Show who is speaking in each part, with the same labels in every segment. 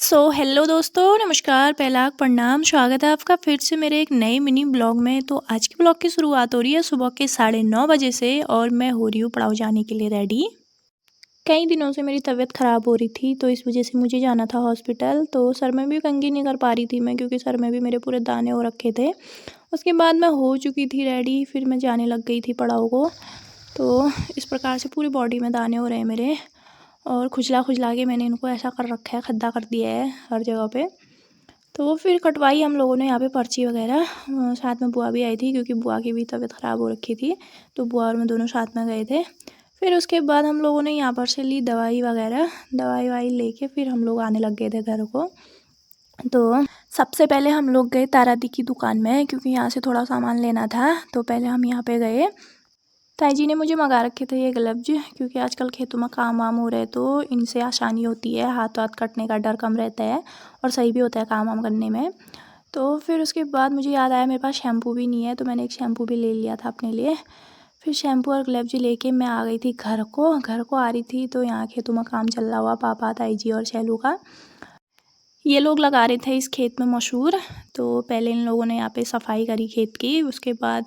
Speaker 1: Hello दोस्तों, नमस्कार, पहलाक प्रणाम। स्वागत है आपका फिर से मेरे एक नए मिनी ब्लॉग में। तो आज के ब्लॉग की शुरुआत हो रही है सुबह के 9:30 बजे से और मैं हो रही हूँ पड़ाव जाने के लिए रेडी। कई दिनों से मेरी तबीयत ख़राब हो रही थी तो इस वजह से मुझे जाना था हॉस्पिटल। तो सर में भी कंघी नहीं कर पा रही थी मैं, क्योंकि सर में भी मेरे पूरे दाने हो रखे थे। उसके बाद मैं हो चुकी थी रेडी, फिर मैं जाने लग गई थी पड़ाव को। तो इस प्रकार से पूरी बॉडी में दाने हो रहे हैं मेरे, और खुजला खुजला के मैंने इनको ऐसा कर रखा है, खद्दा कर दिया है हर जगह पे। तो फिर कटवाई हम लोगों ने यहाँ पे पर्ची वगैरह। साथ में बुआ भी आई थी, क्योंकि बुआ की भी तबीयत ख़राब हो रखी थी। तो बुआ और मैं दोनों साथ में गए थे। फिर उसके बाद हम लोगों ने यहाँ पर से ली दवाई वगैरह, दवाई वाई लेके फिर हम लोग आने लग गए थे घर को। तो सबसे पहले हम लोग गए तारा दी की दुकान में, क्योंकि यहाँ से थोड़ा सामान लेना था। तो पहले हम यहाँ पे गए। ताई जी ने मुझे मंगा रखे थे ये ग्लव्स, क्योंकि आजकल खेतों में काम वाम हो रहे हैं तो इनसे आसानी होती है, हाथ वाथ कटने का डर कम रहता है और सही भी होता है काम वाम करने में। तो फिर उसके बाद मुझे याद आया मेरे पास शैम्पू भी नहीं है, तो मैंने एक शैम्पू भी ले लिया था अपने लिए। फिर शैम्पू और ग्लव्स लेके मैं आ गई थी घर को आ रही थी। तो यहाँ खेतों में काम चल रहा हुआ, पापा, ताई जी और शैलू का। ये लोग लगा रहे थे इस खेत में मशहूर। तो पहले इन लोगों ने यहाँ पे सफाई करी खेत की, उसके बाद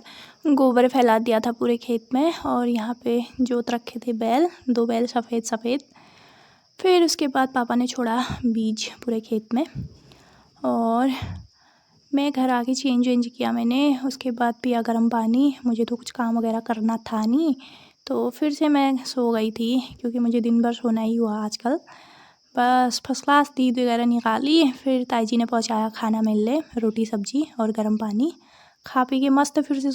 Speaker 1: गोबर फैला दिया था पूरे खेत में। और यहाँ पे जोत रखे थे बैल, 2 बैल सफ़ेद सफ़ेद। फिर उसके बाद पापा ने छोड़ा बीज पूरे खेत में, और मैं घर आके चेंज वेंज किया मैंने। उसके बाद पिया गर्म पानी, मुझे तो कुछ काम वगैरह करना था नहीं। तो फिर से मैं सो गई थी, क्योंकि मुझे दिन भर सोना ही हुआ आजकल। बस फर्स्ट क्लास नींद वगैरह निकाली। फिर ताई जी ने पहुंचाया खाना मेरे लिए, रोटी सब्जी और गर्म पानी। खा पी के मस्त फिर से